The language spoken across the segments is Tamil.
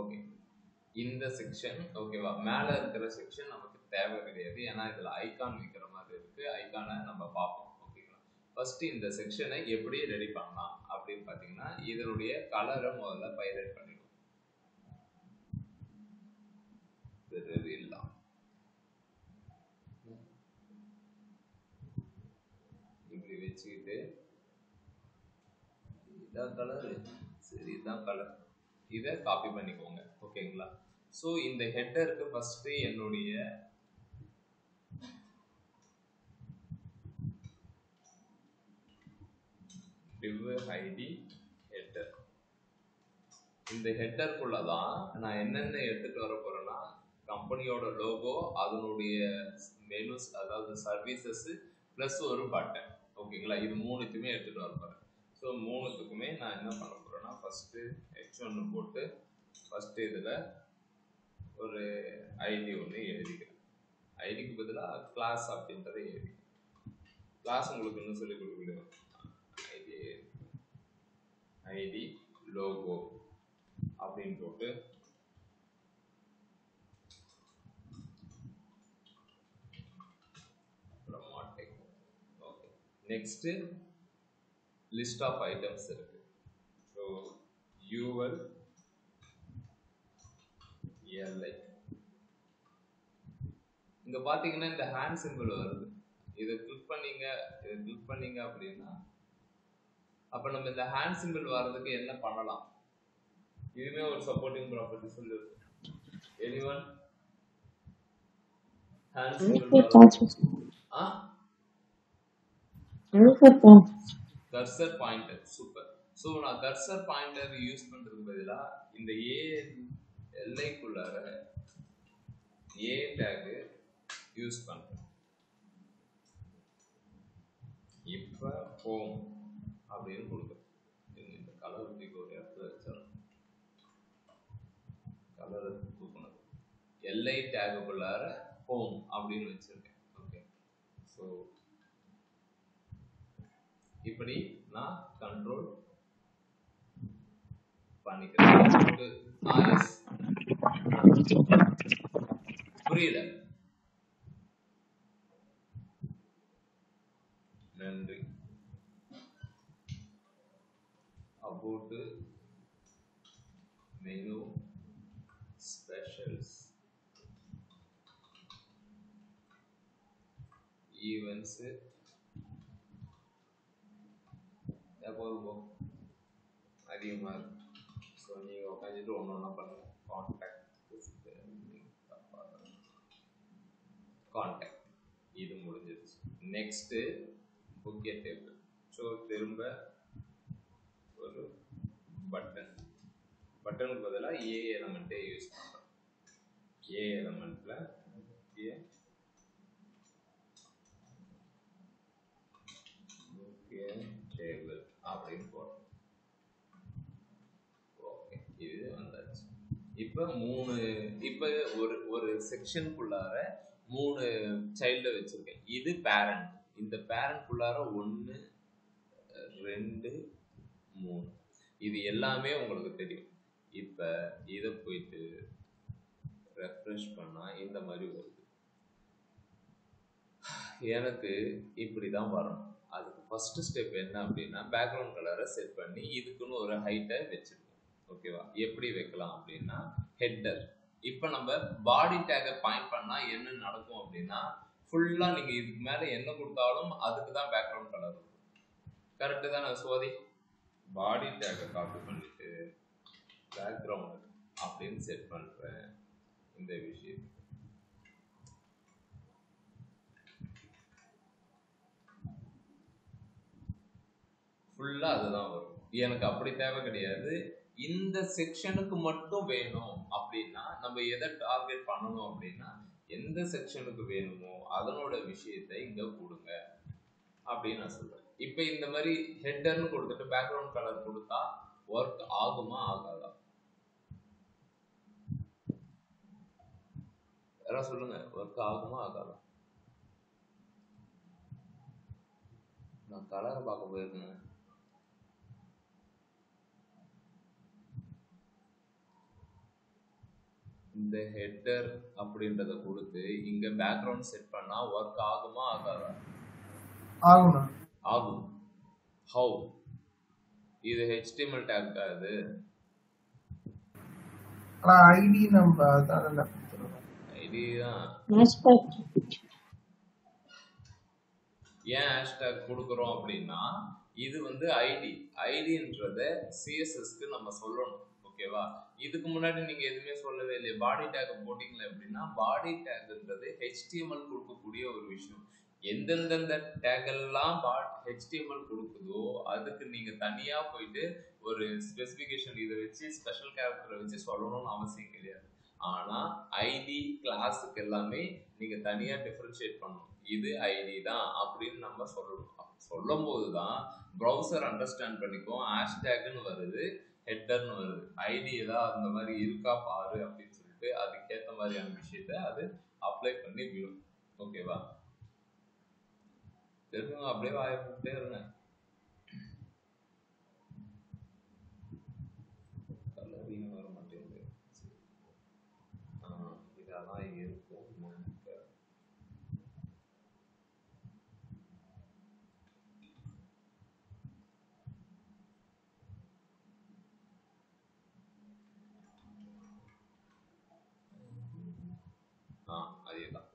ஓகே, இந்த செக்ஷன் ஓகேவா, மேல இருக்கிற செக்ஷன் நமக்கு தேவை கிடையாது, ஏன்னா இதுல ஐகான் வைக்கிற மாதிரி இருக்கு, ஐகானை நம்ம பார்ப்போம். ஓகேங்களா, ஃபர்ஸ்ட் இந்த செக்ஷனை எப்படி ரெடி பண்ணலாம் அப்படின்னு பாத்தீங்கன்னா, இதனுடைய கலரை முதல்ல பைலைட் பண்ணிடுவோம். இப்படி வச்சுக்கிட்டு இதான் கலரு, சரி இதான் கலர், இதை காப்பி பண்ணிக்கோங்க. ஓகேங்களா, ஸோ இந்த ஹெட்டருக்கு ஃபர்ஸ்ட் என்னுடைய div id header, இந்த ஹெட்டருக்குள்ளதான் நான் என்னென்ன எடுத்துட்டு வர போறேன்னா, கம்பெனியோட லோகோ, அதனுடைய மெனுஸ், அதாவது சர்வீசஸ் பிளஸ் ஒரு பட்டன். ஓகேங்களா, இது மூணுத்துமே எடுத்துட்டு வர போறேன். ஸோ மூணுத்துக்குமே நான் என்ன பண்ண போறேன்னா, ஃபர்ஸ்ட் h1 போட்டு ஃபர்ஸ்ட் இதுல ஒரு ஐடி ஒன்று எழுதிக்கிறேன். ஐடிக்கு பதிலாக கிளாஸ் அப்படின்றத எழுதி, கிளாஸ் உங்களுக்கு இன்னும் சொல்லி கொடுக்கணும். ஐடி லோகோ அப்படின்னு போட்டு நெக்ஸ்ட் லிஸ்ட் ஆஃப் ஐட்டம்ஸ் இருக்கு. ஸோ UL LI, இங்க பாத்தீங்கன்னா இந்த ஹேண்ட் சிம்பிள் வருது, இதை கிளிக் பண்ணீங்க அப்படின்னா அப்ப நம்ம இந்த ஹேண்ட் சிம்பிள் வர்றதுக்கு என்ன பண்ணலாம், இதுவே ஒரு சப்போர்ட்டிங் ப்ராப்பர்ட்டி சொல்லுது. Anyone hand simple cursor pointer, super. So நான் கர்சர் பாயிண்டர் யூஸ் பண்றதுக்கு பதிலா இந்த LI-க்குள்ளார A டேக் யூஸ் பண்றேன். இப்ப ஹோம் அப்படின்னு கொடுக்குறேன். இந்த கலர் தூக்கி ஒரு இடத்துல வச்சிடறேன், கலர் தூக்கணும். LI டேக்குள்ளார ஹோம் அப்படின்னு வச்சிருக்கேன். ஓகே, ஸோ இப்படி நான் கண்ட்ரோல் பண்ணிக்கிறேன். புரியல, நன்றி. about menu specials events about அதிகமா இருக்கு. ஸோ நீங்கள் உட்காந்துட்டு ஒன்று ஒன்றா பண்ணுங்க. கான்டாக்ட் இது முடிஞ்சிருச்சு. Next புக்கெட் table. ஸோ திரும்ப ஒரு பட்டனுக்கு பதிலாக ஏ எலமெண்ட்டே யூஸ் பண்ணுறோம். ஏ எலமெண்ட்டில் டேபிள் அப்படின்னு போடுறோம். ஓகே, இது வந்தாச்சு. இப்போ ஒரு செக்ஷனுக்குள்ளார 3 சைல்டு வச்சிருக்கேன். இது பேரண்ட். இந்த பேரண்ட்குள்ளார 1 2 3 இது எல்லாமே உங்களுக்கு தெரியும். இப்போ இதை போயிட்டு ரெஃப்ரெஷ் பண்ணா இந்த மாதிரி வருது. எனக்கு இப்படி தான் வரணும். அதுக்கு ஃபர்ஸ்ட் ஸ்டெப் என்ன அப்படின்னா, பேக்ரவுண்ட் கலரை செட் பண்ணி இதுக்குன்னு ஒரு ஹைட்டை வச்சிருக்கோம். ஓகேவா, எப்படி வைக்கலாம் அப்படின்னா, ஹெட்டர். இப்போ நம்ம பாடி டேகை பாயிண்ட் பண்ணா என்ன நடக்கும் அப்படின்னா, ஃபுல்லா நீங்க இதுக்கு மேல என்ன கொடுத்தாலும் அதுக்கு தான் பேக்ரவுண்ட் கலர் இருக்கும். கரெக்டு தானே சோதி? பாடி டேகை காப்பி பண்ணிட்டு பேக்ரவுண்ட் அப்படின்னு செட் பண்றேன். இந்த விஷயம் ஃபுல்லா அதுதான் வரும். எனக்கு அப்படி தேவை கிடையாது. இந்த செக்ஷனுக்கு மட்டும் வேணும் அப்படின்னா நம்ம எதை டார்கெட் பண்ணணும் அப்படின்னா, எந்த செக்ஷனுக்கு வேணுமோ அதனோட விஷயத்தை இங்க கொடுங்க அப்படின்னு நான் சொல்றேன். இப்போ இந்த மாதிரி ஹெட்டர்னு கொடுத்துட்டு பேக்ரவுண்ட் கலர் கொடுத்தா ஒர்க் ஆகுமா ஆகாதா? யாராவது சொல்லுங்க, ஒர்க் ஆகுமா ஆகாதா? நான் கலரை பார்க்க போயிருக்கேன். இந்த ஹெட்டர் அப்படின்றத கொடுத்து இங்க பேக்ரவுண்ட் செட் பண்ணா ஒர்க் ஆகுமா ஆகாதா? ஆகும்ண்ணா. ஆகும். ஹவு? இது HTML டேக் தான். இது ஆனா ஐடி நம்ம அதான் ஐடி தான். ஏன் ஹேஷ்டேக் கொடுக்குறோம் அப்படின்னா இது வந்து ஐடின்றத சிஎஸ்எஸ்க்கு நம்ம சொல்லணும். ஓகேவா? இதுக்கு முன்னாடி நீங்க எதுவுமே சொல்லவே இல்லையே. பாடி டேக் போட்டிங்களா அப்படின்னா பாடி டேக்ன்றது HTML கொடுக்கக்கூடிய ஒரு விஷயம். எந்தெந்த டேக் எல்லாம் HTML கொடுக்குதோ அதுக்கு நீங்க தனியா போயிட்டு ஒரு ஸ்பெசிபிகேஷன் இதை வச்சு ஸ்பெஷல் கேரக்டரை வச்சு சொல்லணும்னு அவசியம் கிடையாது. ஆனா ஐடி கிளாஸுக்கு எல்லாமே நீங்க தனியா டிஃபரன்ஷியேட் பண்ணணும். இது ஐடி தான் அப்படின்னு நம்ம சொல்லணும். சொல்லும் போதுதான் ப்ரௌசர் அண்டர்ஸ்டாண்ட் பண்ணிக்கும். ஹேஷ்டேக்னு வருது, ஹெட்டர்னு வருது. ஐடி ஏதாவது அந்த மாதிரி இருக்கா பாரு அப்படின்னு சொல்லிட்டு அதுக்கேற்ற மாதிரியான விஷயத்த அது அப்ளை பண்ணி விடும். ஓகேவா? தெரியுங்க, அப்படியே வாய்ப்பிட்டே இருங்க. கலரிங் வர மாட்டேங்குது. இதெல்லாம் இருக்கும். அதேதான்.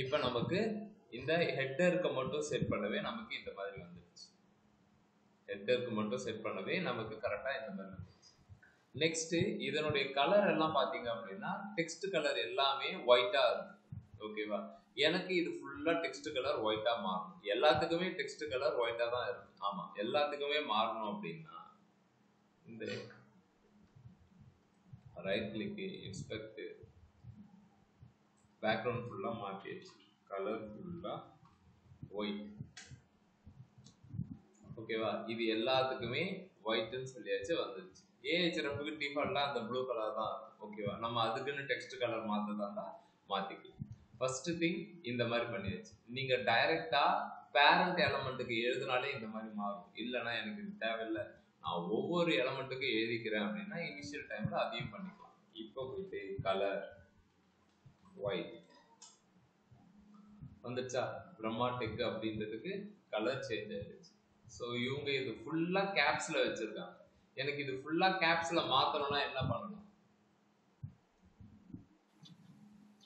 இப்ப நமக்கு இந்த ஹெட்டருக்கு மட்டும் செட் பண்ணவே நமக்கு இந்த மாதிரி வந்துருச்சு. ஹெட்டருக்கு மட்டும் செட் பண்ணவே நமக்கு கரெக்டா இந்த மாதிரி வந்துருச்சு. நெக்ஸ்ட் இதனுடைய கலர் எல்லாம் பாத்தீங்க அப்படின்னா டெக்ஸ்ட் கலர் எல்லாமே ஒயிட்டா இருக்கு. ஓகேவா? எனக்கு இது ஃபுல்லா டெக்ஸ்ட் கலர் ஒயிட்டா மாறணும். எல்லாத்துக்குமே டெக்ஸ்ட் கலர் ஒயிட்டா தான் இருக்கு. ஆமா, எல்லாத்துக்குமே மாறணும் அப்படின்னா இந்த ரைட் கிளிக், இன்ஸ்பெக்ட், பேக்ரவுண்ட் ஃபுல்லா மாற்றிடுச்சு. கலர் ஃபுல்லா ஒயிட். ஓகேவா? இது எல்லாத்துக்குமே ஒயிட்னு சொல்லியாச்சு வந்துருச்சு. ஏஹெச்எஃப்க்கு டிஃபால்ட்டா அந்த ப்ளூ கலர் தான். ஓகேவா? நம்ம அதுக்குன்னு டெக்ஸ்ட் கலர் மாத்ததா மாத்திக்கலாம். ஃபர்ஸ்ட் திங் இந்த மாதிரி பண்ணியாச்சு. நீங்க டைரக்டா பேரண்ட் எலமெண்ட்டுக்கு எழுதினாலே இந்த மாதிரி மாறும். இல்லைன்னா எனக்கு இது தேவையில்லை, நான் ஒவ்வொரு எலமெண்ட்டுக்கும் எழுதிக்கிறேன் அப்படின்னா இனிஷியல் டைம்ல அதையும் பண்ணிக்கலாம். இப்போ போயிட்டு கலர் ஒயிட் வந்துச்சா? பிரம்மா டெக் அப்படின்றதுக்கு கலர் சேஞ்ச் ஆயிடுச்சு. ஸோ இவங்க இது ஃபுல்லா கேப்ஸ்ல வச்சிருக்காங்க. எனக்கு இது ஃபுல்லா கேப்ஸ்ல மாத்தணும்னா என்ன பண்ணணும்?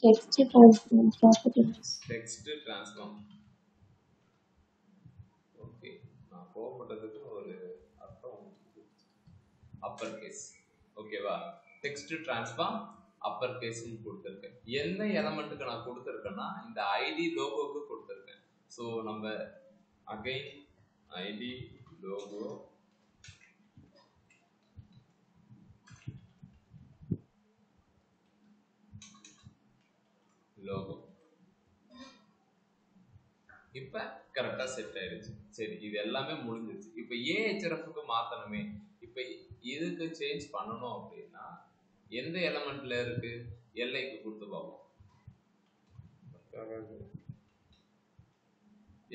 Text transform. ஓகே, நான் கோவப்பட்டதுக்கு ஒரு அர்த்தம் அப்பர் கேஸ். ஓகேவா? டெக்ஸ்ட் டிரான்ஸ்ஃபார்ம் அப்பர் கேஸ்ன்னு கொடுத்துருக்கேன். எந்த எலமெண்ட்டுக்கு நான் கொடுத்துருக்கேன்னா இந்த ஐடி லோகோக்கு கொடுத்துருக்கேன். ஸோ நம்ம அகைன் ஐடி லோகோ லோகோ இப்ப கரெக்டா செட் ஆயிடுச்சு. சரி, இது எல்லாமே முடிஞ்சிருச்சு. இப்ப ஏஹெச்எஃப்க்கு மாத்தணுமே. இப்ப இதுக்கு சேஞ்ச் பண்ணணும் அப்படின்னா எந்த எலமெண்ட்ல இருக்கு? எல்லைக்கு கொடுத்து பார்ப்போம்.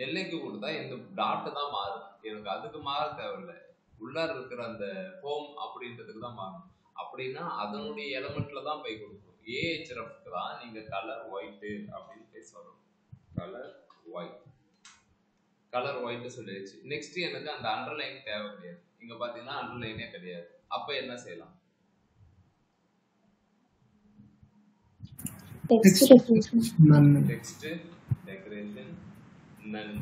எல்லைக்கு கொடுத்தா இந்த டாட் தான் மாறும். எனக்கு அதுக்கு மாற தேவையில்லை. உள்ளார இருக்கிற அந்த ஹோம் அப்படின்றதுக்கு தான் மாறும். அப்படின்னா அதனுடைய எலமெண்ட்ல தான் போய் கொடுக்கும். ஏஹெச்எஃப்க்கு தான் நீங்க கலர் ஒயிட் அப்படின்னு போய் சொல்லணும். கலர் ஒயிட், கலர் ஒயிட் சொல்லிடுச்சு. நெக்ஸ்ட் எனக்கு அந்த அண்டர்லைன் தேவை கிடையாது. இங்க பாத்தீங்கன்னா அண்டர்லைனே கிடையாது. அப்ப என்ன செய்யலாம்? டெக்ஸ்ட் டெக்கரேஷன் நன்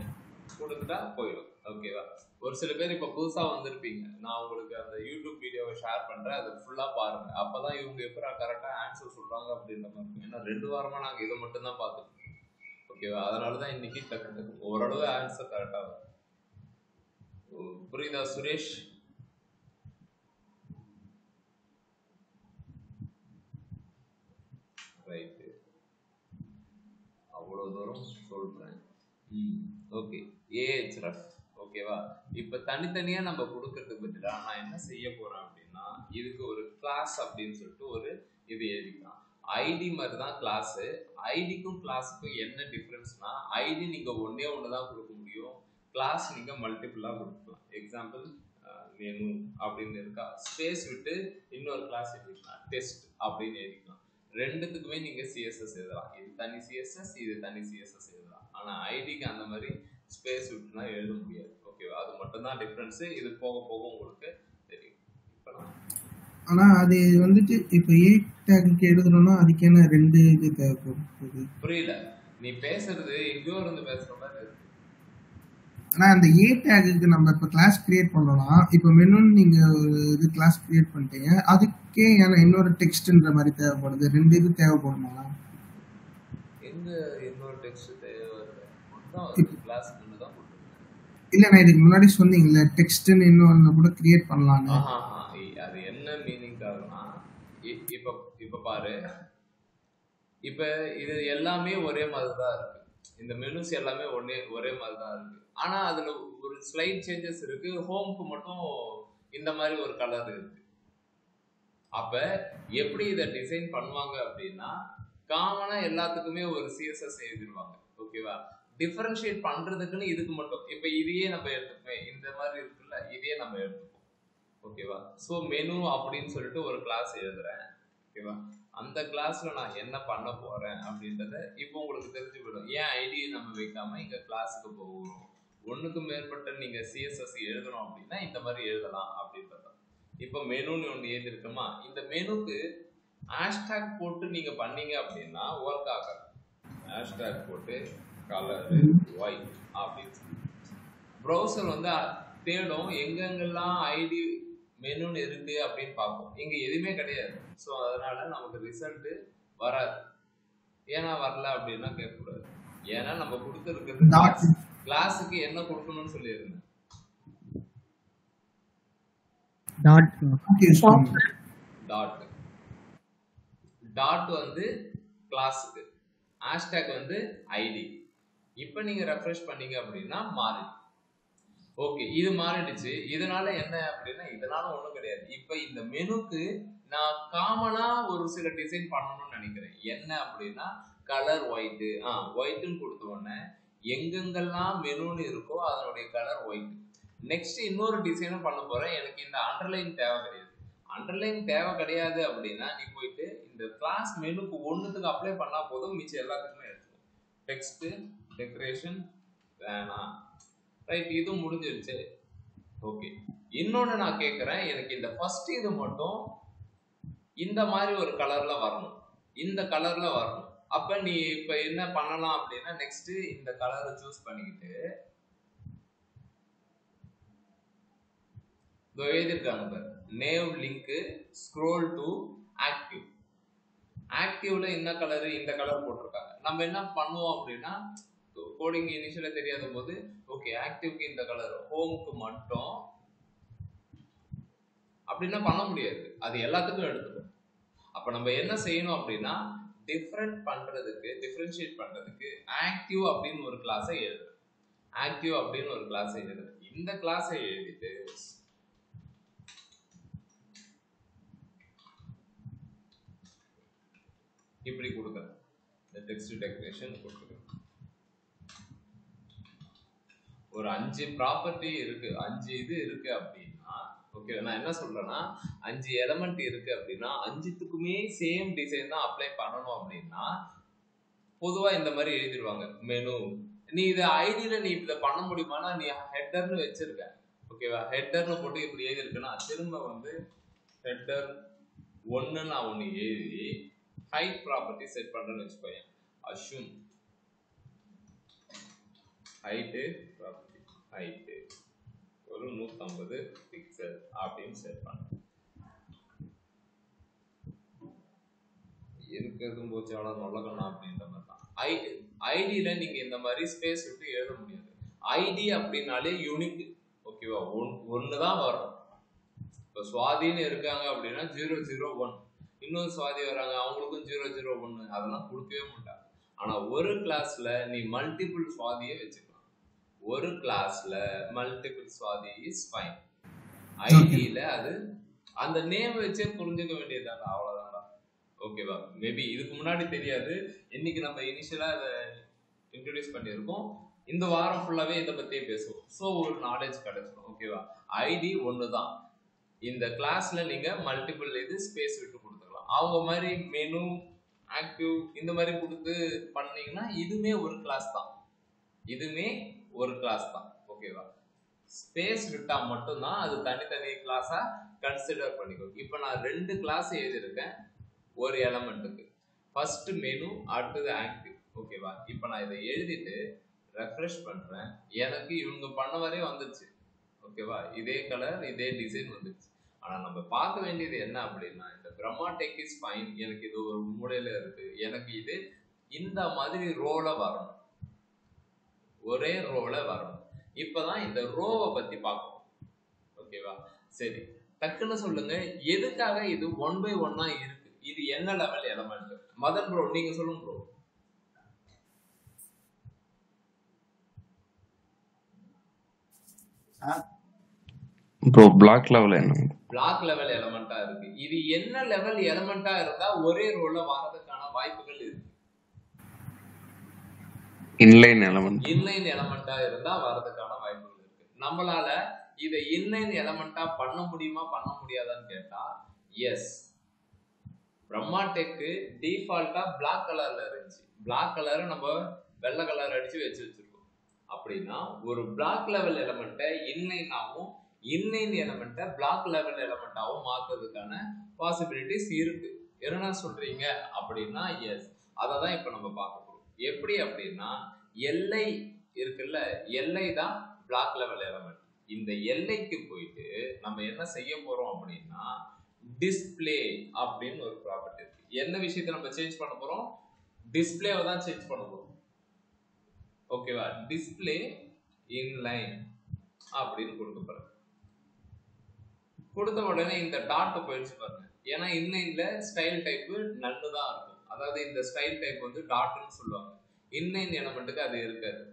கொடுத்துட்டா போயிடும். ஓகேவா? ஒரு சில பேர் இப்ப புதுசா வந்திருப்பீங்க. நான் உங்களுக்கு அந்த யூடியூப் வீடியோவை ஷேர் பண்றேன், அதை ஃபுல்லா பாருங்க. அப்பதான் இவங்க எப்படா கரெக்டா ஆன்சர் சொல்றாங்க அப்படின்ற மாதிரி. ஏன்னா 2 வாரமா நாங்க இதை மட்டும் தான் பார்த்துட்டு. ஓகேவா? அதனாலதான் இன்னைக்கு டக்கு ஓரளவு ஆன்சர் கரெக்டா வரும். புரியுதா சுரேஷ்? ரைட், அவ்வளவு தூரம் சொல்றேன். Okay, AHF. ஓகேவா? இப்ப தனித்தனியா நம்ம கொடுக்கறதுக்கு பதிலா நான் என்ன செய்ய போறேன் அப்படின்னா இதுக்கு ஒரு கிளாஸ் அப்படின்னு சொல்லிட்டு ஒரு இது எழுதிக்கலாம். ஐடி மாதிரி தான் கிளாஸ். ஐடிக்கும் கிளாஸுக்கும் என்ன டிஃபரன்ஸ்னா ஐடி நீங்க ஒன்னே ஒண்ணுதான் கொடுக்க முடியும், கிளாஸ் நீங்க மல்டிபிளா கொடுக்கலாம். எக்ஸாம்பிள் மெனு அப்படின்னு இருக்கா, ஸ்பேஸ் விட்டு இன்னொரு கிளாஸ் எழுதிக்கலாம், டெஸ்ட் அப்படின்னு எழுதிக்கலாம். ரெண்டுத்துக்குமே நீங்க சிஎஸ்எஸ் எழுதலாம். இது தனி சிஎஸ்எஸ், இது தனி சிஎஸ்எஸ் எழுதலாம். ஆனா ஐடிக்கு அந்த மாதிரி ஸ்பேஸ் விட்டுனா எழுத முடியாது. ஓகேவா? அது மட்டும் தான் டிஃபரன்ஸ். இது போக போக உங்களுக்கு தெரியும். ஆனா அது வந்துட்டு இப்ப ஏ டேக்கு எழுதுறோம்னா அதுக்கு என்ன 2 இது தேவைப்படுது? புரியல. நீ பேசுறது எங்கேயோ இருந்து பேசுற மாதிரி இருக்கு. ஆனா அந்த ஏ டேக்கு நம்ம இப்ப கிளாஸ் கிரியேட் பண்ணோம்னா இப்ப மெனுன்னு நீங்க ஒரு இது கிளாஸ் கிரியேட் பண்ணிட்டீங்க, அதுக்கே ஏன்னா இன்னொரு டெக்ஸ்ட்ன்ற மாதிரி தேவைப்படுது. 2 இது தேவைப்படுமா? எங்க இன்னொரு டெக்ஸ்ட் தேவைப்படுது? கிளாஸ் ஒன்று தான் போட்டுருக்கேன். இல்ல நான் இதுக்கு முன்னாடி சொன்னீங்கல்ல டெக்ஸ்ட்னு இன்னொன்னு கூட கிரியேட் பண்ணலாம்னு. அது என்ன மீனிங் ஆகுனா இப்ப இப்ப பாரு, இப்ப இது எல்லாமே ஒரே மாதிரி தான் இருக்கு. இந்த மெனுஸ் எல்லாமே ஒரே மாதிரி தான் இருக்கு. ஆனா அதுல ஒரு ஸ்லைட் சேஞ்சஸ் இருக்கு. ஹோம்க்கு மட்டும் இந்த மாதிரி ஒரு கலர் இருக்கு. அப்ப எப்படி இதை டிசைன் பண்ணுவாங்க அப்படின்னா, காமனா எல்லாத்துக்குமே ஒரு சிஎஸ்எஸ் எழுதிடுவாங்க. ஓகேவா? டிஃபரன்ஷியேட் பண்றதுக்குன்னு இதுக்கு மட்டும் இப்ப இதையே நம்ம எடுத்துப்போம். இந்த மாதிரி இருக்குல்ல, இதையே நம்ம எடுத்துப்போம். ஓகேவா? ஸோ மெனு அப்படின்னு சொல்லிட்டு ஒரு கிளாஸ் எழுதுறேன். ஓகேவா? அந்த கிளாஸ்ல நான் என்ன பண்ண போறேன் அப்படின்றத இப்போ உங்களுக்கு தெரிஞ்சு போயிடும். ஏன் ஐடியை நம்ம வைக்காம இங்க கிளாஸுக்கு போகணும். ஒண்ணுக்கு மேற்பட்ட நீங்க சிஎஸ்எஸ் எழுதணும் அப்படின்னா இந்த மாதிரி எழுதலாம் அப்படின்றத. இப்போ மெனுன்னு ஒன்று எழுதிருக்கோமா, இந்த மெனுக்கு ஹேஷ்டேக் போட்டு நீங்க பண்ணீங்க அப்படின்னா ஒர்க் ஆகாது. ஹேஷ்டேக் போட்டு கலர் ஒயிட் அப்படின்னு சொல்லி ப்ரௌசர் வந்து தேடும் எங்கெங்கெல்லாம் ஐடி மெனுன்னு இருக்கு அப்படின்னு பார்ப்போம். இங்க எதுவுமே கிடையாது. ஸோ அதனால நமக்கு ரிசல்ட் வராது. ஏன்னா வரல அப்படின்னா கேட்கக்கூடாது. ஏன்னா நம்ம கொடுத்துருக்கிறது கிளாஸுக்கு என்ன கொடுக்கணும்னு சொல்லியிருந்தேன். டாட் வந்து கிளாஸுக்கு, ஹேஷ்டேக் வந்து ஐடி. இப்போ நீங்க ரெஃப்ரெஷ் பண்ணீங்க அப்படின்னா மாறிடும். ஓகே, இது மாறிடுச்சு. இதனால என்ன அப்படின்னா, இதனால ஒண்ணும் கிடையாது. இப்ப இந்த மெனுக்கு நான் காமனா ஒரு சில டிசைன் பண்ணணும்னு நினைக்கிறேன். என்ன அப்படின்னா கலர் ஒயிட். ஒயிட்னு கொடுத்த உடனே எங்கெங்கெல்லாம் மெனுன்னு இருக்கோ அதனுடைய கலர் ஒயிட். நெக்ஸ்ட் இன்னொரு டிசைனும் பண்ண போறேன். எனக்கு இந்த அண்டர்லைன் தேவை கிடையாது. அண்டர்லைன் தேவை கிடையாது அப்படின்னா நீ போயிட்டு இந்த கிளாஸ் மெனுக்கு ஒண்ணுத்துக்கு அப்ளை பண்ணா போதும், மிச்சம் எல்லாத்துக்குமே எடுத்துக்கும். டெக்ஸ்ட் டெக்கரேஷன் வேணாம், ரைட், இதுவும் முடிஞ்சிருச்சு. ஓகே, இன்னொன்னு நான் கேட்கிறேன், எனக்கு இந்த ஃபர்ஸ்ட் இது மட்டும் இந்த மாதிரி ஒரு கலர்ல வரணும், இந்த கலர்ல வரணும். அப்ப நீ இப்ப என்ன பண்ணலாம் அப்படின்னா, நெக்ஸ்ட் இந்த கலரை சூஸ் பண்ணிக்கிட்டு எழுதிருக்காங்க பாரு, nav link scroll to active. ஆக்டிவ்ல என்ன கலரு, இந்த கலர் போட்டிருக்காங்க. நம்ம என்ன பண்ணுவோம் அப்படின்னா, கோடிங் இனிஷியலா தெரியாத போது ஓகே ஆக்டிவ்க்கு இந்த கலர், ஹோம்க்கு மட்டும் அப்படின்னா பண்ண முடியாது. அது எல்லாத்துக்கும் எடுத்துக்கும். அப்ப நம்ம என்ன செய்யணும் அப்படின்னா, டிஃபரண்ட் பண்றதுக்கு, டிஃபரன்ஷியேட் பண்றதுக்கு ஆக்டிவ் அப்படின்னு ஒரு கிளாஸை எழுது. ஆக்டிவ் அப்படின்னு ஒரு கிளாஸை எழுது. இந்த கிளாஸை எழுதிட்டு இப்படி கொடுக்குறேன். இந்த டெக்ஸ்ட் டெக்கரேஷன் கொடுக்குறேன். ஒரு 5 ப்ராப்பர்ட்டி இருக்கு, 5 இது இருக்கு அப்படின்னா, ஓகே நான் என்ன சொல்றேன்னா 5 எலிமெண்ட் இருக்கு அப்படின்னா 5த்துக்குமே சேம் டிசைன் தான் அப்ளை பண்ணணும் அப்படின்னா பொதுவா இந்த மாதிரி எழுதிடுவாங்க மெனு. நீ இதை ஐடியில நீ இதை பண்ண முடியுமானா, நீ ஹெட்டர்னு வச்சிருக்க, ஓகேவா, ஹெட்டர்னு போட்டு இப்படி எழுதிருக்குன்னா திரும்ப வந்து ஹெட்டர் 1 நான் ஒன்று எழுதி ஹைட் ப்ராப்பர்ட்டி செட் பண்றேன்னு வச்சுக்கோங்க. அஷ்யூம் ஹைட்டு ப்ராப்பர்ட்டி, ஹைட்டு ஒரு 150 பிக்சல் அப்படின்னு செட் பண்ணேன். இருக்கிறதும் போச்சு அவ்வளோ நொல்லக்கண்ணா அப்படின்ற மாதிரி தான். ஐடியில நீங்க இந்த மாதிரி ஸ்பேஸ் விட்டு எழுத முடியாது. ஐடி அப்படின்னாலே யூனிக், ஓகேவா, ஒன்று தான் வரும். இப்போ சுவாதின்னு இருக்காங்க அப்படின்னா 001, இன்னொரு சுவாதி வராங்க அவங்களுக்கும் 001, அதெல்லாம் கொடுக்கவே மாட்டாங்க. ஆனா ஒரு கிளாஸ்ல நீ மல்டிபிள் சுவாதியை வச்சுக்கலாம். ஒரு கிளாஸ்ல மல்டிபிள் சுவாதி இஸ் ஃபைன். ஐடியில அது அந்த நேம் வச்சே புரிஞ்சுக்க வேண்டியதுதான், அவ்வளவுதான். ஓகேவா, மேபி இதுக்கு முன்னாடி தெரியாது, இன்னைக்கு நம்ம இனிஷியலா அதை இன்ட்ரோடியூஸ் பண்ணியிருக்கோம். இந்த வாரம் ஃபுல்லாவே இதை பத்தியே பேசுவோம். ஸோ ஒரு நாலேஜ் கிடைச்சிடும். ஓகேவா, ஐடி ஒன்று தான். இந்த கிளாஸ்ல நீங்க மல்டிபிள் இது ஸ்பேஸ் விட்டு கொடுத்துக்கலாம். அவங்க மாதிரி மெனு ஆக்டிவ் இந்த மாதிரி கொடுத்து பண்ணீங்கன்னா இதுவுமே ஒரு கிளாஸ் தான், இதுவுமே ஒரு கிளாஸ் தான். ஓகேவா? ஸ்பேஸ் விட்டா மட்டும்தான் அது தனித்தனி கிளாஸா கன்சிடர் பண்ணிக்கோ. இப்போ நான் 2 கிளாஸ் எழுதியிருக்கேன் ஒரு எலமெண்ட்டுக்கு. ஃபர்ஸ்ட் மெனு, அடுத்தது ஆக்டிவ். ஓகேவா? இப்போ நான் இதை எழுதிட்டு ரெஃப்ரெஷ் பண்றேன், எனக்கு இவங்க பண்ண வரையே வந்துருச்சு. ஓகேவா? இதே கலர் இதே டிசைன் வந்துருச்சு. ஆனா நம்ம பார்க்க வேண்டியது என்ன அப்படின்னா, இந்த பிரம்மா டெக் இஸ் ஃபைன் எனக்கு இது ஒரு மூலையில இருக்கு, எனக்கு இது இந்த மாதிரி ரோல வரணும், ஒரே ரோல வரணும். இப்பதான் இந்த ரோவை பத்தி பார்க்கணும். ஓகேவா? சரி, டக்குன்னு சொல்லுங்க, எதுக்காக இது 1 by 1 இருக்கு? இது என்ன லெவல் எலமெண்ட்? மதன் ப்ரோ நீங்க சொல்லுங்க ப்ரோ. ப்ரோ பிளாக் லெவல் என்ன? பிளாக் லெவல் எலமெண்டா இருக்கு. இது என்ன லெவல் எலமெண்டா இருந்தா ஒரே ரோல வரதுக்கான வாய்ப்புகள் இருக்கு? Inline element. இன்லைன் எலமெண்டா இருந்தா வரதுக்கான வாய்ப்புகள் இருக்கு. நம்மளால இதை இன்லைன் எலமெண்டா பண்ண முடியுமா பண்ண முடியாதான்னு கேட்டா எஸ். பிரம்மா டெக்கு டிஃபால்ட்டா பிளாக் கலர்ல இருந்துச்சு. பிளாக் கலரை நம்ம வெள்ளை கலர் அடிச்சு வச்சிருக்கோம். அப்படின்னா ஒரு பிளாக் லெவல் எலமெண்ட்டை இன்லைனாவும் இன்லைன் எலமெண்ட்டை பிளாக் லெவல் எலமெண்ட்டாவும் மாத்துறதுக்கான பாசிபிலிட்டிஸ் இருக்கு. என்ன சொல்றீங்க அப்படின்னா எஸ். அதை தான் இப்போ நம்ம பார்க்க போறோம். எப்படி அப்படின்னா, எல்லை இருக்குல்ல, எல்லை தான் பிளாக் லெவல் எலமெண்ட். இந்த எல்லைக்கு போயிட்டு நம்ம என்ன செய்ய போறோம் அப்படின்னா, டிஸ்பிளே அப்படின்னு ஒரு ப்ராப்பர்ட்டி இருக்கு. என்ன விஷயத்தை நம்ம சேஞ்ச் பண்ண போறோம்? டிஸ்பிளேவை தான் சேஞ்ச் பண்ண போறோம். ஓகேவா? டிஸ்பிளே இன்லைன் அப்படின்னு கொடுக்க போறோம். கொடுத்த உடனே இந்த டாட் போயிடுச்சு பாருங்க. ஏன்னா இன்லைன்ல ஸ்டைல் டைப் நன்னு தான் இருக்கும். அதாவது இந்த ஸ்டைல் டைப் வந்து டாட்னு சொல்லுவாங்க. இன்லைன் எலமெண்ட்டுக்கு அது இருக்காது.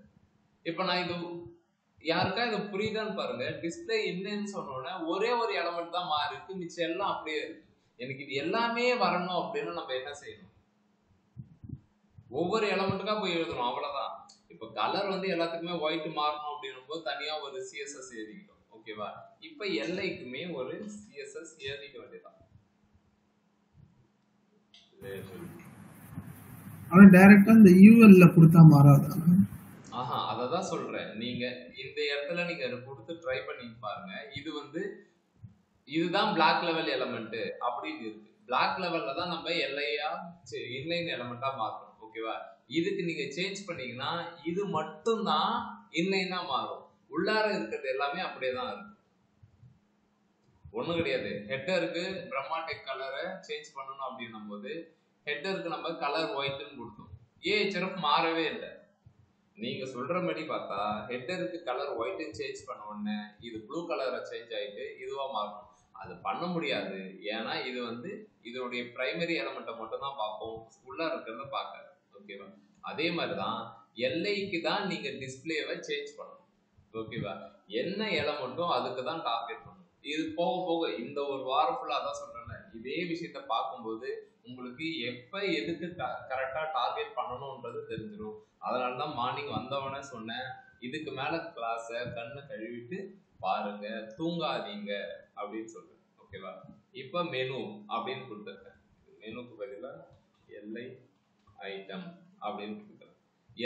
இப்போ நான் இது யாருக்கா இது புரியுதான்னு பாருங்க. டிஸ்பிளே இன்லைன் சொன்னோன்னா ஒரே ஒரு எலமெண்ட் தான் மாறி இருக்கு, மிச்சம் எல்லாம் அப்படியே இருக்கு. எனக்கு இது எல்லாமே வரணும் அப்படின்னு நம்ம என்ன செய்யணும்? ஒவ்வொரு எலமெண்ட்டுக்கா போய் எழுதணும், அவ்வளவுதான். இப்போ கலர் வந்து எல்லாத்துக்குமே ஒயிட் மாறணும் அப்படின்னும் போது தனியா ஒரு சிஎஸ்எஸ் எழுதிக்கிட்டோம். ஓகேவா? இப்போ எல்லைக்குமே ஒரு சிஎஸ்எஸ் எழுதிக்க வேண்டியதான். ஆனா டைரக்டா இந்த யூஎல்ல கொடுத்தா மாறாதா? ஆஹா, அததான் சொல்றேன். நீங்க இந்த இடத்துல நீங்க கொடுத்து ட்ரை பண்ணி பாருங்க. இது வந்து இதுதான் பிளாக் லெவல் எலமெண்ட் அப்படின்னு இருக்கு. பிளாக் லெவல்ல தான் நம்ம எல்லையா இன்லைன் எலமெண்டா மாத்தணும். ஓகேவா? இதுக்கு நீங்க சேஞ்ச் பண்ணீங்கன்னா இது மட்டும் தான் இன்லைனா மாறும். உள்ளார இருக்கிறது எல்லாமே அப்படியே தான் இருக்கும், ஒண்ணும் கிடையாது. ஹெட்டருக்கு பிரம்மா டெக் கலரை சேஞ்ச் பண்ணணும் அப்படின்னும் போது ஹெட்டருக்கு நம்ம கலர் ஒயிட்னு கொடுத்தோம். ஏஹெச்எஃப் மாறவே இல்லை. நீங்க சொல்றபடி பார்த்தா ஹெட்டருக்கு கலர் ஒயிட்னு சேஞ்ச் பண்ண உடனே இது ப்ளூ கலரை சேஞ்ச் ஆயிட்டு இதுவா மாறணும். அது பண்ண முடியாது. ஏன்னா இது வந்து இதனுடைய பிரைமரி எலமெண்ட்டை மட்டும் தான் பார்ப்போம், உள்ள இருக்கிறத பார்க்காது. ஓகேவா? அதே மாதிரிதான் எல்லைக்கு தான் நீங்க டிஸ்பிளேவை சேஞ்ச் பண்ணணும். ஓகேவா? என்ன எலமெண்ட்டோ அதுக்கு தான் டார்கெட் பண்ணணும். இது போக போக இந்த ஒரு வாரம் ஃபுல்லா தான் சொல்றேன். இதே விஷயத்த பார்க்கும்போது உங்களுக்கு எப்ப எதுக்கு கரெக்டா டார்கெட் பண்ணணும்ன்றது தெரிஞ்சிடும். அதனாலதான் மார்னிங் வந்தவனே சொன்னேன், இதுக்கு மேல கிளாஸ கண்ணை கழுவிட்டு பாருங்க, தூங்காதீங்க அப்படின்னு சொல்றேன். ஓகேவா? இப்ப மெனு அப்படின்னு கொடுத்துருக்கேன். மெனுக்கு பதிலா எல்லை ஐட்டம் அப்படின்னு கொடுத்துருக்கேன்.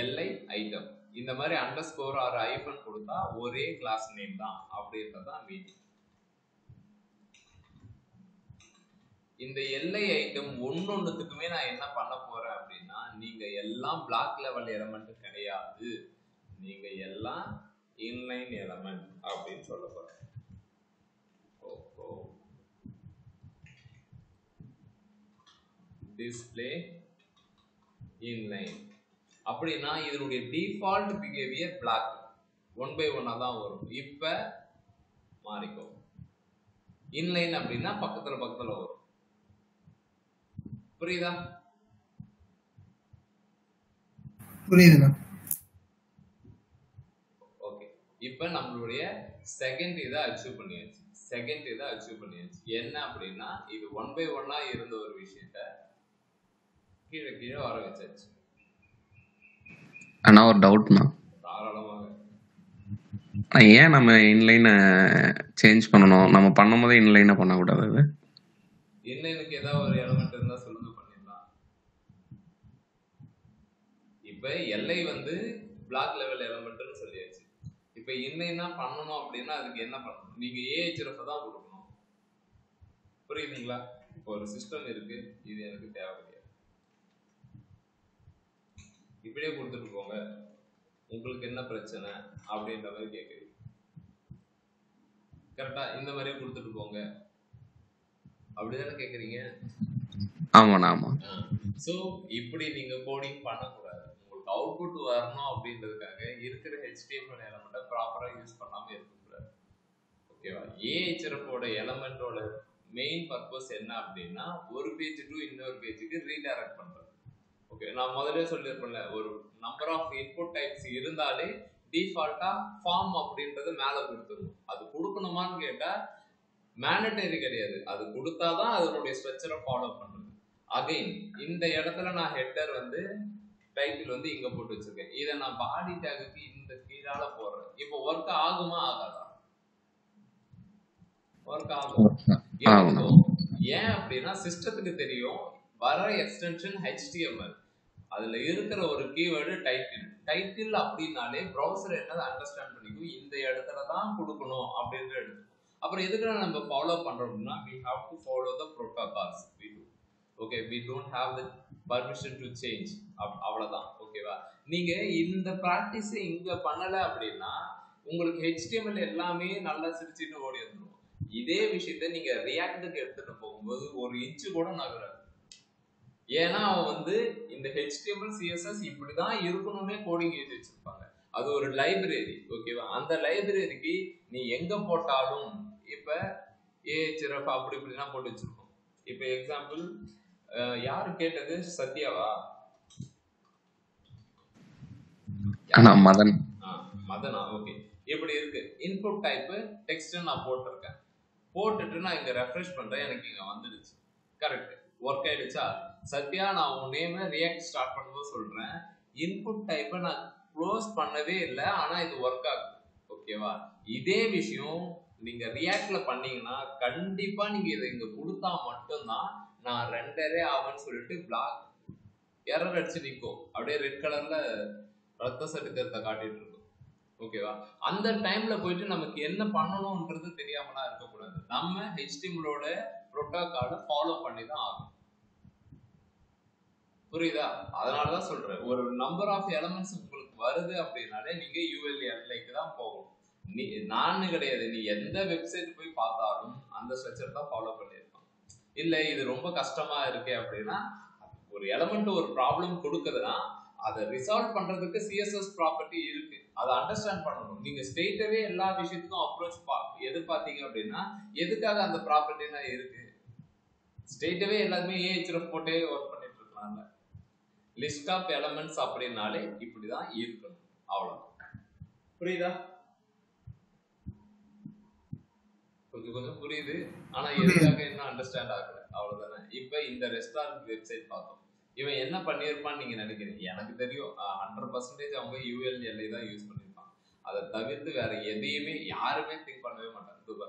எல்லை ஐட்டம் இந்த மாதிரி அண்டர்ஸ்கோர் ஆர் ஐபன் கொடுத்தா ஒரே கிளாஸ் நேம் தான் அப்படின்றதான் மீனிங். இந்த எல்லை ஐட்டம் ஒன்னொன்னுக்குமே நான் என்ன பண்ண போறேன் அப்படின்னா, நீங்க எல்லாம் பிளாக் லெவல் எலமெண்ட் கிடையாது, நீங்க எல்லாம் இன்லைன் எலமெண்ட் அப்படின்னு சொல்ல போறேன். டிஸ்பிளே இன்லைன் அப்படின்னா இதனுடைய டிஃபால்ட் பிஹேவியர் பிளாக் 1 by 1 தான் வரும். இப்ப மாறிக்கும். இன்லைன் அப்படின்னா பக்கத்துல பக்கத்துல வரும். புரியுதா? புரியுதுண்ணா. ஓகே, இப்ப நம்மளுடைய செகண்ட் இதை அச்சீவ் பண்ணியாச்சு. என்ன அப்படின்னா இது 1 by 1 இருந்த ஒரு விஷயத்த கீழே கீழே வர வச்சாச்சு. ஆனா ஒரு டவுட்னா, தாராளமாக ஏன் நம்ம இன்லைனை சேஞ்ச் பண்ணணும்? நம்ம பண்ணும்போது இன்லைனை பண்ணக்கூடாது. இன்லைனுக்கு ஏதாவது ஒரு எலமெண்ட் இருந்தா சொல்லுங்க, பண்ணிடலாம். இப்ப எல்லை வந்து பிளாக் லெவல் எலமெண்ட்னு சொல்லியாச்சு. இப்ப என்ன பண்ணணும் அப்படின்னா அதுக்கு என்ன பண்ணணும், நீங்க ஏஹெச்எஃப் தான் கொடுக்கணும். புரியுதுங்களா? இப்போ ஒரு சிஸ்டம் இருக்கு, இது எனக்கு தேவை கிடையாது, இப்படியே கொடுத்துட்டு போங்க, உங்களுக்கு என்ன பிரச்சனை அப்படின்ற மாதிரி கேட்குறீங்க. கரெக்டா? இந்த மாதிரியே கொடுத்துட்டு போங்க அப்படிதானே கேட்குறீங்க? ஆமாண்ணா ஆமா. ஸோ இப்படி நீங்க கோடிங் பண்ணக்கூடாது. உங்களுக்கு அவுட்புட் வரணும் அப்படின்றதுக்காக இருக்கிற HTML எலமெண்ட்டை ப்ராப்பரா யூஸ் பண்ணாம இருக்கக்கூடாது. ஓகேவா? ஏஹெச்எஃப்போட எலமெண்டோட மெயின் பர்பஸ் என்ன அப்படின்னா ஒரு பேஜ் டு இன்னொரு பேஜுக்கு ரீடைரக்ட் பண்றது. ஓகே, நான் முதல்ல சொல்லியிருப்பேன்ல, ஒரு நம்பர் ஆஃப் இன்புட் டைப்ஸ் இருந்தாலே டிஃபால்ட்டா ஃபார்ம் அப்படின்றது மேல கொடுத்துருணும். அது கொடுக்கணுமான்னு கேட்டா மேண்டட்டரி கிடையாது, அது கொடுத்தாதான் அதனுடைய ஸ்ட்ரக்சரை ஃபாலோ பண்றது. அகைன் இந்த இடத்துல நான் ஹெட்டர் வந்து டைட்டில் வந்து இங்க போட்டு வச்சிருக்கேன், இதை நான் பாடி டேகுக்கு இந்த கீழால போடுறேன். இப்போ ஒர்க் ஆகுமா ஆகாதா? ஒர்க் ஆகும். ஏன் அப்படின்னா சிஸ்டத்துக்கு தெரியும் வர எக்ஸ்டென்ஷன் HTML, அதுல இருக்கிற ஒரு கீவேர்டு டைட்டில் அப்படின்னாலே ப்ரௌசர் என்னதை அண்டர்ஸ்டாண்ட் பண்ணிக்கும், இந்த இடத்துல தான் கொடுக்கணும் அப்படின்ற எடுத்து. அப்புறம் எதுக்கு நம்ம ஃபாலோ பண்றோம்னா we have to follow the protocols we do. Okay, we don't have the permission to change. அவ்வளவுதான். ஓகேவா? நீங்க இந்த பிராக்டிஸ் இங்க பண்ணல அப்படின்னா உங்களுக்கு HTML எல்லாமே நல்லா சிரிச்சுட்டு ஓடி வந்துடும். இதே விஷயத்த நீங்க ரியாக்டுக்கு எடுத்துட்டு போகும்போது ஒரு இன்ச்சு கூட நகராது. ஏன்னா அவன் வந்து இந்த HTML CSS இப்படிதான் இருக்கணும்னே கோடிங் எழுதி வச்சிருப்பாங்க. அது ஒரு லைப்ரரி. ஓகேவா? அந்த லைப்ரரிக்கு நீ எங்க போட்டாலும் இப்ப ஏஹெச்எஃப் அப்படி இப்படிலாம் போட்டு வச்சிருக்கோம். இப்ப எக்ஸாம்பிள் யாரு கேட்டது? சத்யாவா? மதன். மதனா? ஓகே. இப்படி இருக்கு இன்புட் டைப் டெக்ஸ்ட் நான் போட்டிருக்கேன், போட்டுட்டு நான் இங்க ரெஃப்ரெஷ் பண்றேன், எனக்கு இங்க வந்துடுச்சு. கரெக்ட், ஒர்க் ஆயிடுச்சா? சத்யா, நான் உன் நேம் ரியாக்ட் ஸ்டார்ட் பண்ணும்போது சொல்றேன், இன்புட் டைப்பை நான் க்ளோஸ் பண்ணவே இல்லை, ஆனா இது ஒர்க் ஆகுது. ஓகேவா? இதே விஷயம் நீங்க ரியாக்ட்ல பண்ணீங்கன்னா கண்டிப்பா நீங்க இதை இங்க கொடுத்தா மட்டும்தான் நான் ரெண்டரே ஆகும்னு சொல்லிட்டு பிளாக் எரர் அடிச்சு நிற்கும், அப்படியே ரெட் கலர்ல ரத்த சட்டுக்கத்தை காட்டிட்டு இருக்கும். ஓகேவா? அந்த டைம்ல போயிட்டு நமக்கு என்ன பண்ணணும்ன்றது தெரியாமலாம் இருக்கக்கூடாது. நம்ம HTML-ஓட புரோட்டோகாலை ஃபாலோ பண்ணி தான் ஆகும். புரியுதா? அதனாலதான் சொல்றேன், ஒரு நம்பர் ஆஃப் எலமெண்ட்ஸ் உங்களுக்கு வருது அப்படின்னாலே நீங்க ULL-க்கு தான் போகணும். நான் கிடையாது, நீ எந்த வெப்சைட் போய் பார்த்தாலும் அந்த ஸ்ட்ரக்சர் தான் ஃபாலோ பண்ணியிருப்பாங்க. இல்ல இது ரொம்ப கஷ்டமா இருக்கு அப்படின்னா, ஒரு எலமெண்ட் ஒரு ப்ராப்ளம் கொடுக்குதுன்னா அதை ரிசால்வ் பண்றதுக்கு CSS ப்ராப்பர்ட்டி இருக்கு, அதை அண்டர்ஸ்டாண்ட் பண்ணணும். நீங்க ஸ்ட்ரெயிட்டாவே எல்லா விஷயத்துக்கும் அப்ரோச் எதிர்பார்த்தீங்க அப்படின்னா எதுக்காக அந்த ப்ராப்பர்ட்டினா இருக்கு? ஸ்ட்ரெயிட்டாவே எல்லாருமே ஏஹெச்எஃப் போட்டே ஒர்க் பண்ணிட்டு இருக்கலாம்ல. லிஸ்ட் ஆஃப் எலமெண்ட்ஸ் அப்படின்னாலே இப்படிதான் இருக்கணும், அவ்வளவுதான். புரியுதா? கொஞ்சம் புரியுது, ஆனா எதுக்காக என்ன அண்டர்ஸ்டாண்ட் ஆகல, அவ்வளவுதானே. இப்ப இந்த ரெஸ்டாரண்ட் வெப்சைட் பார்த்தோம், இவன் என்ன பண்ணியிருப்பான்னு நீங்க நினைக்கிறீங்க? எனக்கு தெரியும் 100% அவங்க ULL தான் யூஸ் பண்ணிருப்பாங்க. அதை தவிர்த்து வேற எதையுமே யாருமே திங்க் பண்ணவே மாட்டாங்க.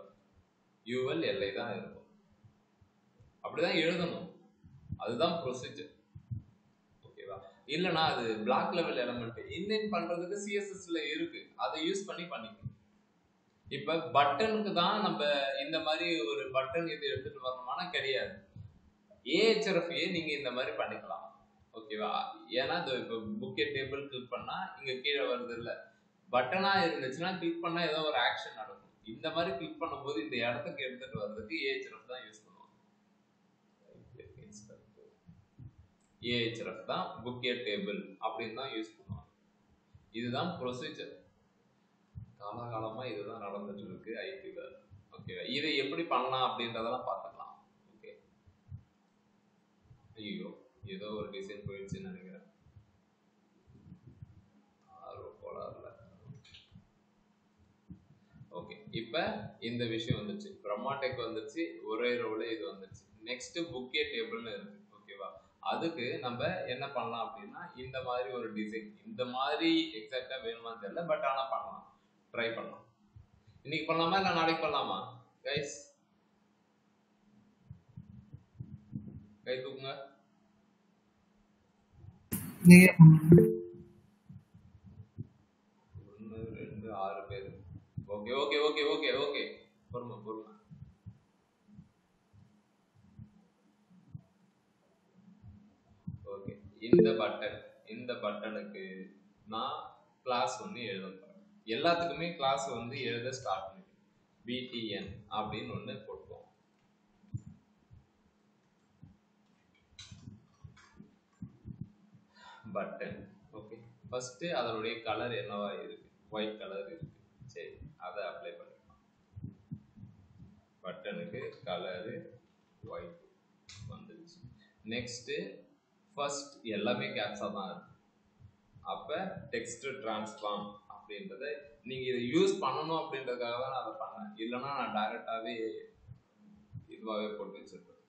ULL தான் இருக்கும், அப்படிதான் எழுதணும், அதுதான் ப்ரொசீஜர். ஓகேவா? இல்லைன்னா அது பிளாக் லெவல் எலமெண்ட் இன்லைன் பண்றதுக்கு CSS-ல இருக்கு, அதை யூஸ் பண்ணி பண்ணிக்கணும். இப்ப பட்டனுக்கு தான் நம்ம இந்த மாதிரி ஒரு பட்டன் இது எடுத்துட்டு வரணுமானா கிடையாது. ஏஹெச்எஃப்ஏ நீங்க இந்த மாதிரி பண்ணிக்கலாம். ஓகேவா? ஏன்னா இப்போ புக்கே டேபிள் கிளிக் பண்ணா இங்க கீழே வருது இல்ல, பட்டனா இருந்துச்சுன்னா கிளிக் பண்ணா ஏதோ ஒரு ஆக்ஷன் நடக்கும். இந்த மாதிரி கிளிக் பண்ணும்போது இந்த இடத்துக்கு எடுத்துட்டு வர்றதுக்கு ஏஹெச்எஃப் தான் யூஸ் பண்ணுவாங்க. ஏஹெச்எஃப் தான் புக்கே டேபிள் அப்படின்னு தான் யூஸ் பண்ணுவாங்க. இதுதான் ப்ரொசீஜர். காலகாலமா இதுதான் நடந்துட்டு இருக்கு ஐடில. ஓகேவா? இதை எப்படி பண்ணலாம் அப்படின்றதெல்லாம் பார்த்துக்கலாம். ஓகே, ஐயோ ஏதோ ஒரு டிசைன் போயிடுச்சுன்னு நினைக்கிறேன். ஓகே, இப்போ இந்த விஷயம் வந்துச்சு, பிரம்மாடெக் வந்துச்சு, ஒரே ரோல இது வந்துச்சு. நெக்ஸ்ட் புக்கே டேபிள்னு இருக்கு. ஓகேவா? அதுக்கு நம்ம என்ன பண்ணலாம் அப்படின்னா இந்த மாதிரி ஒரு டிசைன், இந்த மாதிரி எக்ஸாக்டா வேணுமான்னு தெரியல, பட் ஆனா பண்ணலாம், ட்ரை பண்ணலாம். இன்னைக்கு பண்ணலாமா இல்லை நாளைக்கு பண்ணலாமா கைஸ்? கை தூக்குங்க. வந்து 6 பேர். Okay okay okay okay okay பொறுமை பொறுமை. ஓகே, இந்த பட்டனுக்கு நான் கிளாஸ் ஒன்று எழுத போறேன். எல்லாத்துக்குமே கிளாஸ் வந்து எழுத ஸ்டார்ட் பண்ணி btn அப்படின்னு ஒன்று போட்டுவோம். பட்டன். ஓகே, ஃபர்ஸ்ட் அதனுடைய கலர் என்னவா இருக்கு? ஒயிட் கலர் இருக்கு. சரி, அதை அப்ளை பண்ணிக்கலாம். பட்டனுக்கு கலரு ஒயிட் வந்துருச்சு. நெக்ஸ்ட் ஃபர்ஸ்ட் எல்லாமே கேப்ஸா தான் இருக்கு. அப்ப டெக்ஸ்ட் டிரான்ஸ்ஃபார்ம் அப்படின்றத நீங்க இதை யூஸ் பண்ணணும் அப்படின்றதுக்காக தான் நான் அதை பண்ணேன். இல்லைன்னா நான் டைரக்டாவே இதுவாகவே போட்டு வச்சிருப்பேன்.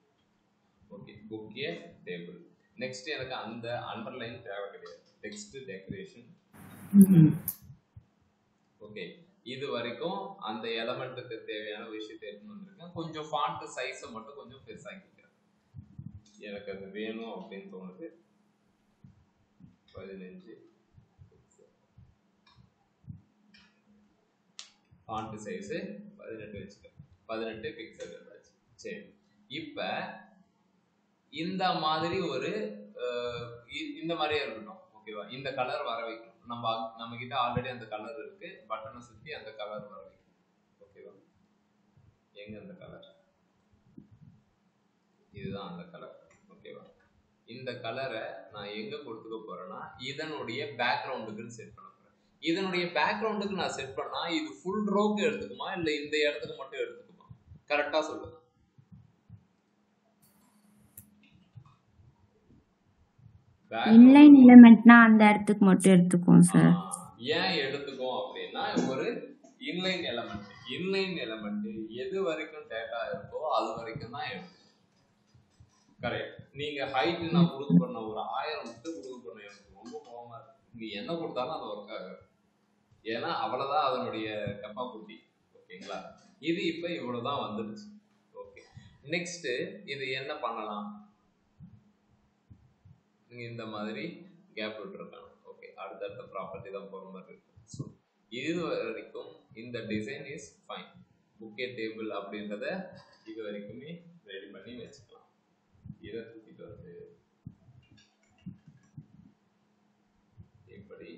Okay, புக்கிய table. நெக்ஸ்ட் எனக்கு அந்த அண்டர்லைன் தேவை கிடையாது. Text decoration. ஓகே, இது வரைக்கும் அந்த எலமெண்ட்டுக்கு தேவையான விஷயத்தை எடுத்து வந்திருக்கேன். கொஞ்சம் ஃபாண்ட் சைஸை மட்டும் கொஞ்சம் பெருசாக்கிக்கிறேன். எனக்கு அது வேணும் அப்படின்னு தோணுது. 15 ஃபாண்ட் சைஸ் 18 வச்சுக்கிறேன். 18 பிக்சல் இருந்தாச்சு. சரி, இப்போ இந்த மாதிரி ஒரு இந்த மாதிரியே இருக்கட்டும். ஓகேவா? இந்த கலர் வர வைக்கணும். நம்ம கிட்ட ஆல்ரெடி அந்த கலர் இருக்கு. பட்டனை சுற்றி அந்த கலர் வர வைக்கணும். ஓகேவா? எங்க அந்த கலர்? இதுதான் அந்த கலர். ஓகேவா? இந்த கலரை நான் எங்க கொடுத்துக்க போறேன்னா இதனுடைய பேக்ரவுண்டுக்குன்னு செட் பண்ண போறேன். இதனுடைய பேக்ரவுண்டுக்கு நான் செட் பண்ணா இது ஃபுல் ரோக்கு எடுத்துக்குமா இல்லை இந்த இடத்துக்கு மட்டும் எடுத்துக்குமா? கரெக்டா சொல்லுங்க. இன்லைன் எலிமெண்ட்னா அந்த இடத்துக்கு மட்டும் எடுத்துக்கும் சார். ஏன் எடுத்துக்கும் அப்படின்னா ஒரு இன்லைன் எலிமெண்ட் எது வரைக்கும் டேட்டா இருக்கோ அது வரைக்கும் தான் எடுக்கும். கரெக்ட். நீங்க ஹைட் நான் கொடுக்க பண்ண ஒரு 1000 விட்டு கொடுக்க பண்ண எனக்கு ரொம்ப கோவமா இருக்கு. நீ என்ன கொடுத்தாலும் அது ஒர்க் ஆகாது. ஏன்னா அவ்வளவுதான் அதனுடைய கெப்பாசிட்டி. ஓகேங்களா? இது இப்ப இவ்வளவுதான் வந்துருச்சு. ஓகே, நெக்ஸ்ட் இது என்ன பண்ணலாம்? நீங்க இந்த மாதிரி கேப் விட்டுருக்காங்க. ஓகே, அடுத்தடுத்த ப்ராப்பர்ட்டி தான் போற மாதிரி இருக்கு. ஸோ இது வரைக்கும் இந்த டிசைன் இஸ் ஃபைன். புக்கே டேபிள் அப்படின்றத இது வரைக்குமே ரெடி பண்ணி வச்சுக்கலாம். இதை தூக்கிட்டு வந்து இப்படி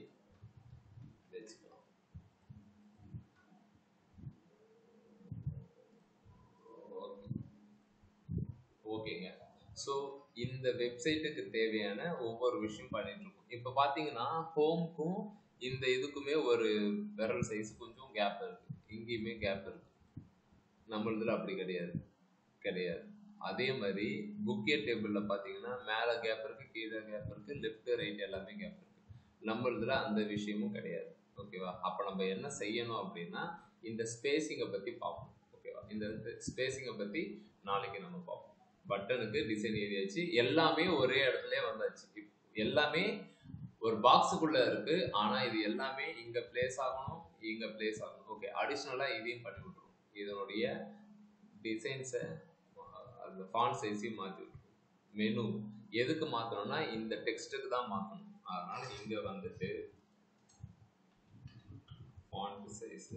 வச்சுக்கலாம். ஓகேங்க. ஸோ இந்த வெப்சைட்டுக்கு தேவையான ஒவ்வொரு விஷயம் பண்ணிட்டு இருக்கோம். இப்போ பார்த்தீங்கன்னா ஹோம்க்கும் இந்த இதுக்குமே ஒரு விரல் சைஸ் கொஞ்சம் கேப் இருக்கு. இங்கேயுமே கேப் இருக்கு. நம்மளதுல அப்படி கிடையாது. அதே மாதிரி புக்கே டேபிளில் பார்த்தீங்கன்னா மேலே கேப் இருக்கு, கீழே கேப் இருக்கு, லெஃப்ட் ரைட் எல்லாமே கேப் இருக்கு. நம்மளதுல அந்த விஷயமும் கிடையாது. ஓகேவா? அப்போ நம்ம என்ன செய்யணும் அப்படின்னா இந்த ஸ்பேசிங்கை பற்றி பார்ப்போம். ஓகேவா? இந்த ஸ்பேசிங்கை பற்றி நாளைக்கு நம்ம பார்ப்போம். பட்டனுக்கு டிசைன் எழுதியாச்சு. எல்லாமே ஒரே இடத்துல வந்தாச்சு. எல்லாமே ஒரு பாக்ஸுக்குள்ள இருக்கு. ஆனா இது எல்லாமே இங்க பிளேஸ் ஆகணும், இங்க பிளேஸ் ஆகணும். ஓகே, அடிஷனலா இதையும் பண்ணி விட்டுருவோம். இதனுடைய டிசைன்ஸை அந்த ஃபாண்ட் சைஸையும் மாற்றி விட்டுருவோம். மெனு எதுக்கு மாற்றணும்னா இந்த டெக்ஸ்ட்டுக்கு தான் மாற்றணும். அதனால இங்க வந்துட்டு ஃபாண்ட் சைஸ்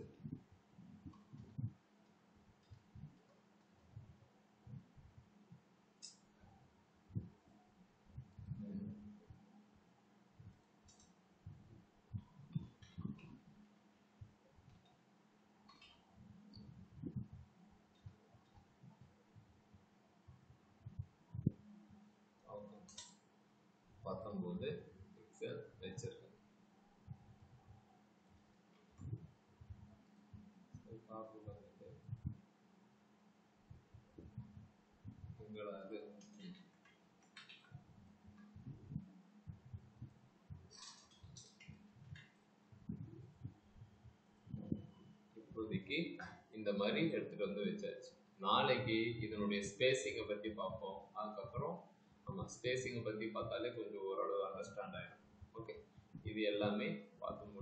பிக்சல் வச்சிருக்கேன். உங்களாது இப்போதைக்கு இந்த மாதிரி எடுத்துட்டு வந்து வச்சாச்சு. நாளைக்கு இதனுடைய ஸ்பேசிங்கை பற்றி பார்ப்போம். அதுக்கப்புறம் நம்ம ஸ்பேசிங்கை பற்றி பார்த்தாலே கொஞ்சம் ஓரளவு அண்டர்ஸ்டாண்ட் ஆகிடும். ஓகே, இது எல்லாமே பார்த்து